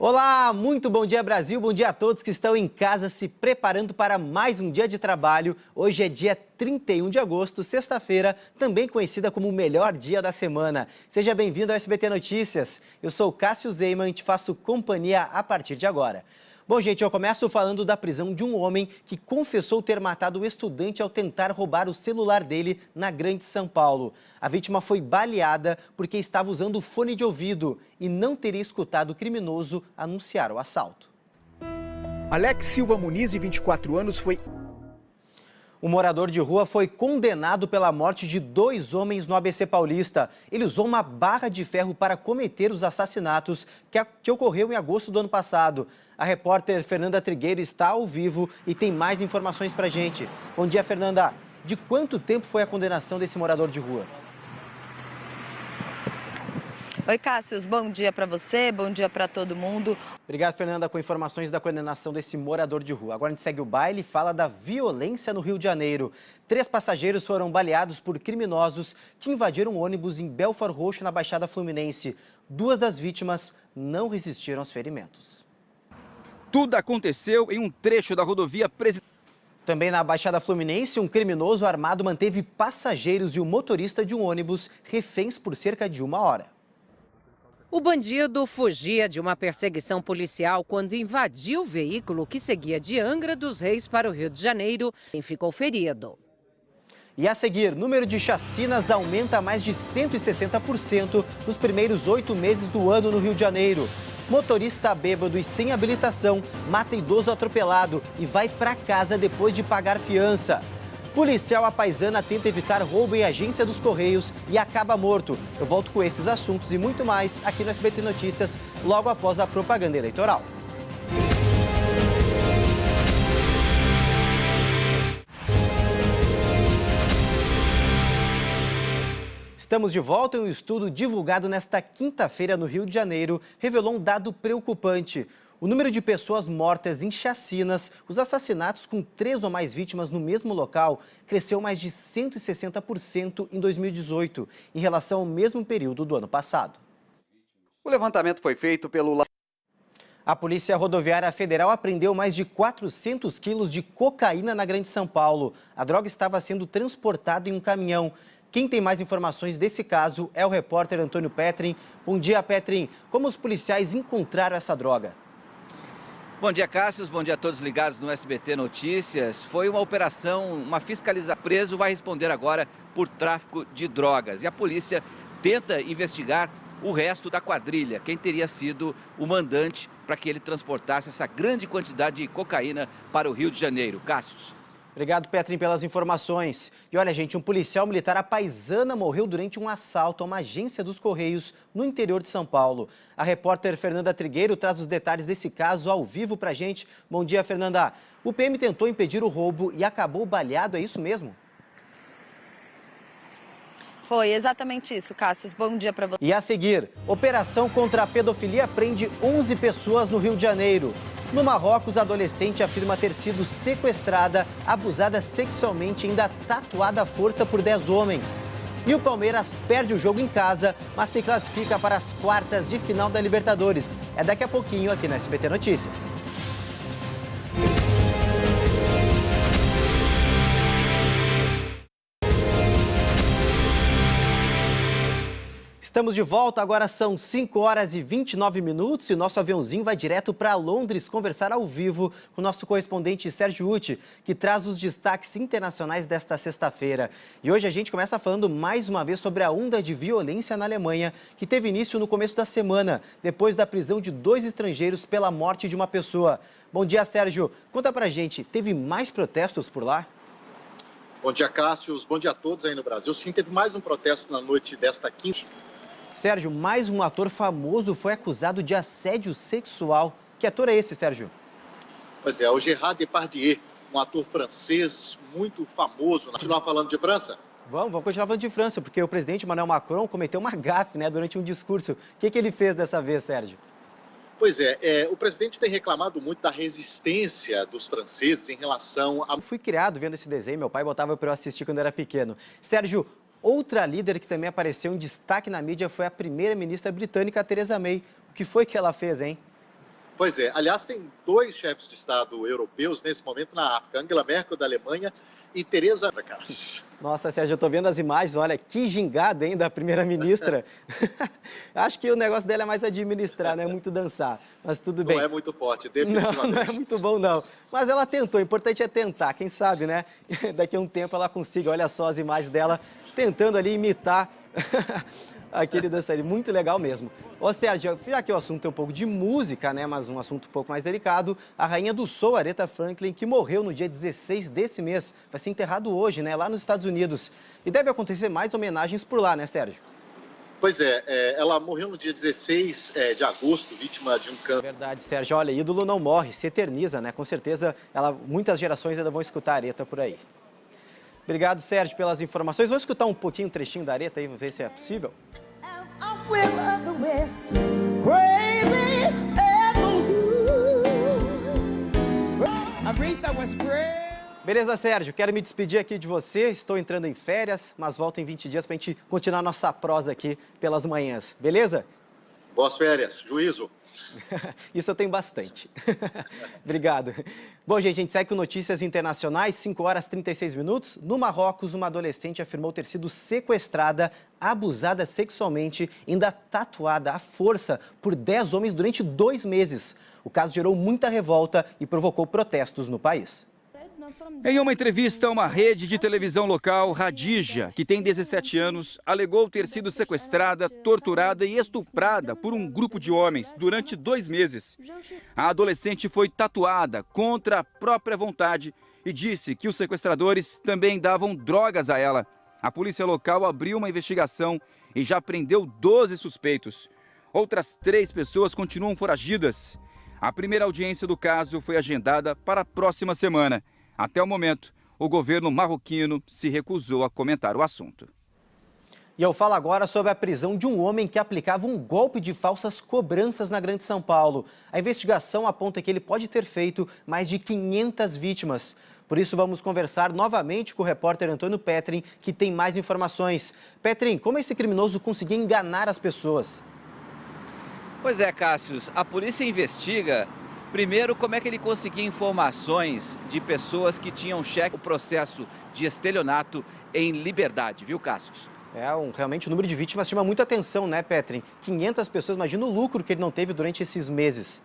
Olá, muito bom dia Brasil, bom dia a todos que estão em casa se preparando para mais um dia de trabalho. Hoje é dia 31 de agosto, sexta-feira, também conhecida como o melhor dia da semana. Seja bem-vindo ao SBT Notícias. Eu sou Cássio Zeiman e te faço companhia a partir de agora. Bom, gente, eu começo falando da prisão de um homem que confessou ter matado o estudante ao tentar roubar o celular dele na Grande São Paulo. A vítima foi baleada porque estava usando fone de ouvido e não teria escutado o criminoso anunciar o assalto. Alex Silva Muniz, de 24 anos, foi... O morador de rua foi condenado pela morte de 2 homens no ABC Paulista. Ele usou uma barra de ferro para cometer os assassinatos que ocorreu em agosto do ano passado. A repórter Fernanda Trigueiro está ao vivo e tem mais informações para a gente. Bom dia, Fernanda. De quanto tempo foi a condenação desse morador de rua? Oi, Cássio, bom dia para você, bom dia para todo mundo. Obrigado, Fernanda, com informações da condenação desse morador de rua. Agora a gente segue o baile e fala da violência no Rio de Janeiro. 3 passageiros foram baleados por criminosos que invadiram um ônibus em Belford Roxo, na Baixada Fluminense. 2 das vítimas não resistiram aos ferimentos. Tudo aconteceu em um trecho da rodovia Presidente. Também na Baixada Fluminense, um criminoso armado manteve passageiros e o motorista de um ônibus reféns por cerca de 1 hora. O bandido fugia de uma perseguição policial quando invadiu o veículo que seguia de Angra dos Reis para o Rio de Janeiro e ficou ferido. E a seguir, número de chacinas aumenta mais de 160% nos primeiros 8 meses do ano no Rio de Janeiro. Motorista bêbado e sem habilitação mata idoso atropelado e vai para casa depois de pagar fiança. Policial apaisana tenta evitar roubo em agência dos Correios e acaba morto. Eu volto com esses assuntos e muito mais aqui no SBT Notícias, logo após a propaganda eleitoral. Estamos de volta e um estudo divulgado nesta quinta-feira no Rio de Janeiro revelou um dado preocupante. O número de pessoas mortas em chacinas, os assassinatos com 3 ou mais vítimas no mesmo local, cresceu mais de 160% em 2018, em relação ao mesmo período do ano passado. O levantamento foi feito pelo... A Polícia Rodoviária Federal apreendeu mais de 400 quilos de cocaína na Grande São Paulo. A droga estava sendo transportada em um caminhão. Quem tem mais informações desse caso é o repórter Antônio Petrin. Bom dia, Petrin. Como os policiais encontraram essa droga? Bom dia, Cássio. Bom dia a todos ligados no SBT Notícias. Foi uma operação, uma fiscalização. Preso vai responder agora por tráfico de drogas. E a polícia tenta investigar o resto da quadrilha, quem teria sido o mandante para que ele transportasse essa grande quantidade de cocaína para o Rio de Janeiro. Cássio. Obrigado, Petrin, pelas informações. E olha, gente, um policial militar apaisana morreu durante um assalto a uma agência dos Correios no interior de São Paulo. A repórter Fernanda Trigueiro traz os detalhes desse caso ao vivo pra gente. Bom dia, Fernanda. O PM tentou impedir o roubo e acabou baleado, é isso mesmo? Foi exatamente isso, Cássio. Bom dia para você. E a seguir, operação contra a pedofilia prende 11 pessoas no Rio de Janeiro. No Marrocos, a adolescente afirma ter sido sequestrada, abusada sexualmente e ainda tatuada à força por 10 homens. E o Palmeiras perde o jogo em casa, mas se classifica para as quartas de final da Libertadores. É daqui a pouquinho aqui no SBT Notícias. Estamos de volta, agora são 5 horas e 29 minutos e nosso aviãozinho vai direto para Londres conversar ao vivo com o nosso correspondente Sérgio Uti, que traz os destaques internacionais desta sexta-feira. E hoje a gente começa falando mais uma vez sobre a onda de violência na Alemanha, que teve início no começo da semana, depois da prisão de 2 estrangeiros pela morte de uma pessoa. Bom dia, Sérgio. Conta pra gente, teve mais protestos por lá? Bom dia, Cássio. Bom dia a todos aí no Brasil. Sim, teve mais um protesto na noite desta quinta. Sérgio, mais um ator famoso foi acusado de assédio sexual. Que ator é esse, Sérgio? Pois é, o Gerard Depardieu, um ator francês muito famoso. Continuar falando de França? Vamos continuar falando de França, porque o presidente Emmanuel Macron cometeu uma gafe, durante um discurso. O que ele fez dessa vez, Sérgio? Pois é, o presidente tem reclamado muito da resistência dos franceses em relação a... Eu fui criado vendo esse desenho, meu pai botava para eu assistir quando era pequeno. Sérgio, outra líder que também apareceu em destaque na mídia foi a primeira-ministra britânica, Theresa May. O que foi que ela fez, hein? Pois é, aliás, tem 2 chefes de Estado europeus nesse momento na África, Angela Merkel da Alemanha e Teresa Cássio. Nossa, Sérgio, eu tô vendo as imagens, olha, que gingada, hein, da primeira-ministra. Acho que o negócio dela é mais administrar, não é muito dançar, mas tudo bem. Não é muito forte, definitivamente. Não é muito bom, não. Mas ela tentou, o importante é tentar, quem sabe, né? Daqui a um tempo ela consiga, olha só as imagens dela tentando ali imitar aquele dançarino, muito legal mesmo. Ô Sérgio, já que o assunto é um pouco de música, né, mas um assunto um pouco mais delicado, a rainha do soul, Aretha Franklin, que morreu no dia 16 desse mês, vai ser enterrado hoje, né, lá nos Estados Unidos. E deve acontecer mais homenagens por lá, né, Sérgio? Pois é, ela morreu no dia 16 de agosto, vítima de um câncer. Verdade, Sérgio. Olha, ídolo não morre, se eterniza, né? Com certeza, muitas gerações ainda vão escutar a Aretha por aí. Obrigado, Sérgio, pelas informações. Vamos escutar um pouquinho, um trechinho da Aretha aí, vamos ver se é possível. Beleza, Sérgio, quero me despedir aqui de você, estou entrando em férias, mas volto em 20 dias para a gente continuar nossa prosa aqui pelas manhãs, beleza? Boas férias, juízo. Isso eu tenho bastante. Obrigado. Bom, gente, a gente segue com notícias internacionais, 5 horas e 36 minutos. No Marrocos, uma adolescente afirmou ter sido sequestrada, abusada sexualmente, ainda tatuada à força por 10 homens durante 2 meses. O caso gerou muita revolta e provocou protestos no país. Em uma entrevista a uma rede de televisão local, Radija, que tem 17 anos, alegou ter sido sequestrada, torturada e estuprada por um grupo de homens durante 2 meses. A adolescente foi tatuada contra a própria vontade e disse que os sequestradores também davam drogas a ela. A polícia local abriu uma investigação e já prendeu 12 suspeitos. Outras 3 pessoas continuam foragidas. A primeira audiência do caso foi agendada para a próxima semana. Até o momento, o governo marroquino se recusou a comentar o assunto. E eu falo agora sobre a prisão de um homem que aplicava um golpe de falsas cobranças na Grande São Paulo. A investigação aponta que ele pode ter feito mais de 500 vítimas. Por isso, vamos conversar novamente com o repórter Antônio Petrin, que tem mais informações. Petrin, como esse criminoso conseguia enganar as pessoas? Pois é, Cássius, a polícia investiga, primeiro, como é que ele conseguia informações de pessoas que tinham cheque o processo de estelionato em liberdade, viu, Cássius? Realmente o número de vítimas chama muita atenção, né, Petrin? 500 pessoas, imagina o lucro que ele não teve durante esses meses.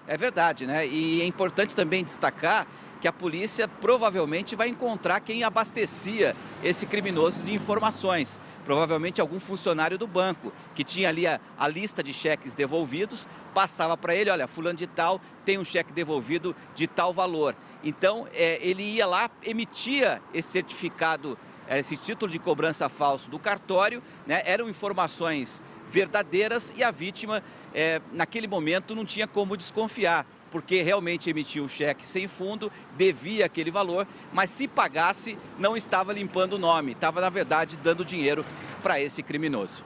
É verdade, né? E é importante também destacar que a polícia provavelmente vai encontrar quem abastecia esse criminoso de informações. Provavelmente algum funcionário do banco, que tinha ali a lista de cheques devolvidos, passava para ele, olha, fulano de tal tem um cheque devolvido de tal valor. Então, ele ia lá, emitia esse certificado, esse título de cobrança falso do cartório, né? Eram informações verdadeiras e a vítima, naquele momento, não tinha como desconfiar, porque realmente emitia um cheque sem fundo, devia aquele valor, mas se pagasse, não estava limpando o nome, estava, na verdade, dando dinheiro para esse criminoso.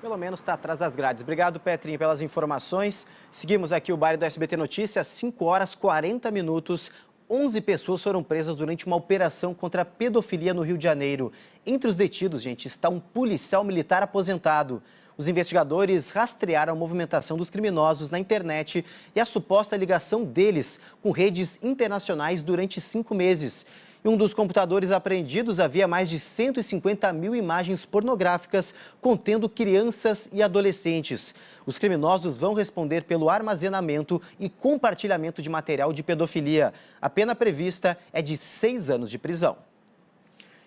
Pelo menos está atrás das grades. Obrigado, Petrinho, pelas informações. Seguimos aqui o Baile do SBT Notícias, 5 horas e 40 minutos. 11 pessoas foram presas durante uma operação contra a pedofilia no Rio de Janeiro. Entre os detidos, gente, está um policial militar aposentado. Os investigadores rastrearam a movimentação dos criminosos na internet e a suposta ligação deles com redes internacionais durante 5 meses. Em um dos computadores apreendidos havia mais de 150 mil imagens pornográficas contendo crianças e adolescentes. Os criminosos vão responder pelo armazenamento e compartilhamento de material de pedofilia. A pena prevista é de 6 anos de prisão.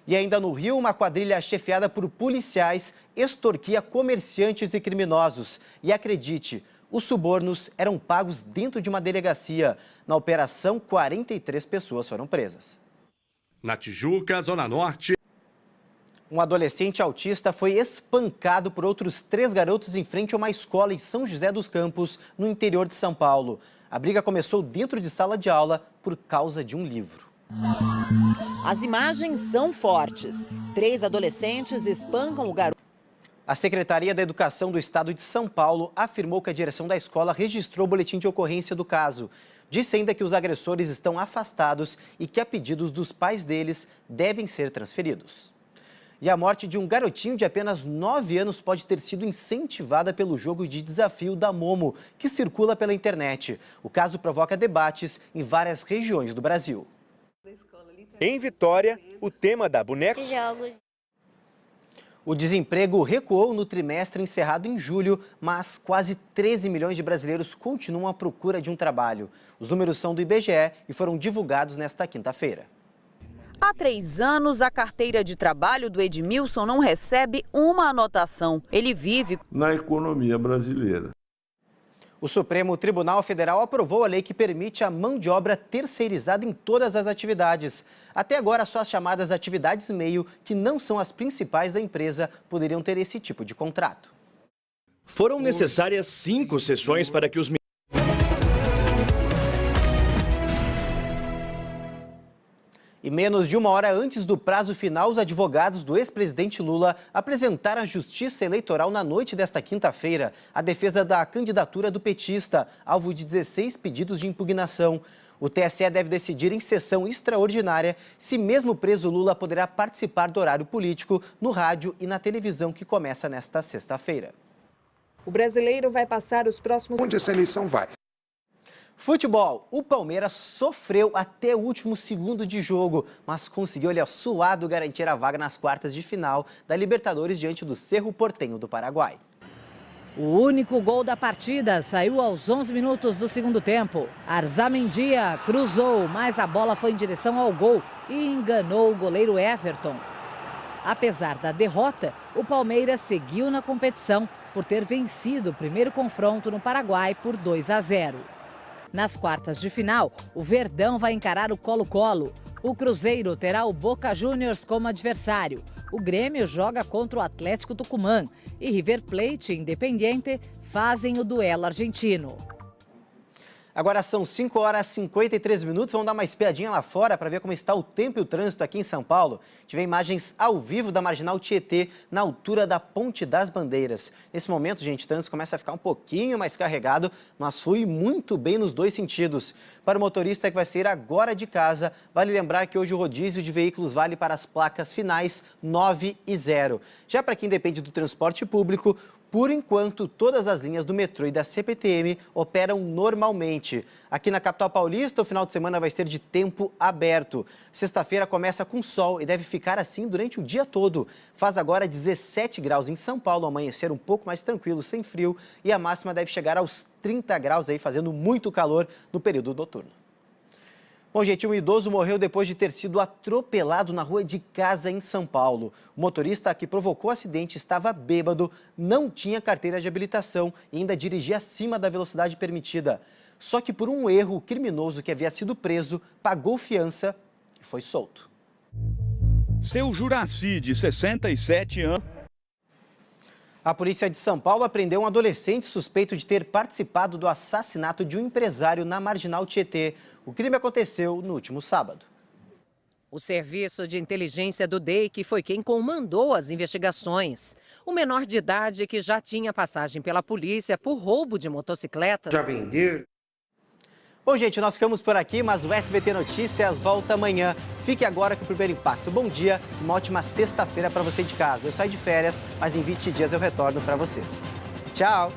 E ainda no Rio, uma quadrilha chefiada por policiais extorquia comerciantes e criminosos. E acredite, os subornos eram pagos dentro de uma delegacia. Na operação, 43 pessoas foram presas. Na Tijuca, Zona Norte. Um adolescente autista foi espancado por outros 3 garotos em frente a uma escola em São José dos Campos, no interior de São Paulo. A briga começou dentro de sala de aula por causa de um livro. As imagens são fortes. 3 adolescentes espancam o garoto. A Secretaria da Educação do Estado de São Paulo afirmou que a direção da escola registrou o boletim de ocorrência do caso. Disse ainda que os agressores estão afastados e que, a pedidos dos pais deles, devem ser transferidos. E a morte de um garotinho de apenas 9 anos pode ter sido incentivada pelo jogo de desafio da Momo, que circula pela internet. O caso provoca debates em várias regiões do Brasil. Em Vitória, o tema da boneca... O desemprego recuou no trimestre encerrado em julho, mas quase 13 milhões de brasileiros continuam à procura de um trabalho. Os números são do IBGE e foram divulgados nesta quinta-feira. Há 3 anos, a carteira de trabalho do Edmilson não recebe uma anotação. Ele vive na economia brasileira. O Supremo Tribunal Federal aprovou a lei que permite a mão de obra terceirizada em todas as atividades. Até agora, só as chamadas atividades meio, que não são as principais da empresa, poderiam ter esse tipo de contrato. Foram necessárias 5 sessões para que os... E menos de uma hora antes do prazo final, os advogados do ex-presidente Lula apresentaram à Justiça Eleitoral na noite desta quinta-feira a defesa da candidatura do petista, alvo de 16 pedidos de impugnação. O TSE deve decidir em sessão extraordinária se mesmo preso Lula poderá participar do horário político no rádio e na televisão que começa nesta sexta-feira. O brasileiro vai passar os próximos... Onde essa eleição vai? Futebol, o Palmeiras sofreu até o último segundo de jogo, mas conseguiu, suado, garantir a vaga nas quartas de final da Libertadores diante do Cerro Porteño do Paraguai. O único gol da partida saiu aos 11 minutos do segundo tempo. Arzamendia cruzou, mas a bola foi em direção ao gol e enganou o goleiro Everton. Apesar da derrota, o Palmeiras seguiu na competição por ter vencido o primeiro confronto no Paraguai por 2-0. Nas quartas de final, o Verdão vai encarar o Colo-Colo. O Cruzeiro terá o Boca Juniors como adversário. O Grêmio joga contra o Atlético Tucumã. E River Plate e Independiente fazem o duelo argentino. Agora são 5 horas e 53 minutos. Vamos dar uma espiadinha lá fora para ver como está o tempo e o trânsito aqui em São Paulo. Tive imagens ao vivo da Marginal Tietê, na altura da Ponte das Bandeiras. Nesse momento, gente, o trânsito começa a ficar um pouquinho mais carregado, mas flui muito bem nos dois sentidos. Para o motorista que vai sair agora de casa, vale lembrar que hoje o rodízio de veículos vale para as placas finais 9 e 0. Já para quem depende do transporte público, por enquanto, todas as linhas do metrô e da CPTM operam normalmente. Aqui na capital paulista, o final de semana vai ser de tempo aberto. Sexta-feira começa com sol e deve ficar assim durante o dia todo. Faz agora 17 graus em São Paulo, amanhecer um pouco mais tranquilo, sem frio. E a máxima deve chegar aos 30 graus, aí, fazendo muito calor no período noturno. Bom, gente, um idoso morreu depois de ter sido atropelado na rua de casa em São Paulo. O motorista que provocou o acidente estava bêbado, não tinha carteira de habilitação e ainda dirigia acima da velocidade permitida. Só que por um erro, o criminoso que havia sido preso pagou fiança e foi solto. Seu Juraci, de 67 anos. A polícia de São Paulo apreendeu um adolescente suspeito de ter participado do assassinato de um empresário na Marginal Tietê. O crime aconteceu no último sábado. O serviço de inteligência do DEIC foi quem comandou as investigações. O menor de idade que já tinha passagem pela polícia por roubo de motocicleta. Já vendeu? Bom, gente, nós ficamos por aqui, mas o SBT Notícias volta amanhã. Fique agora com o Primeiro Impacto. Bom dia, uma ótima sexta-feira para você de casa. Eu saio de férias, mas em 20 dias eu retorno para vocês. Tchau!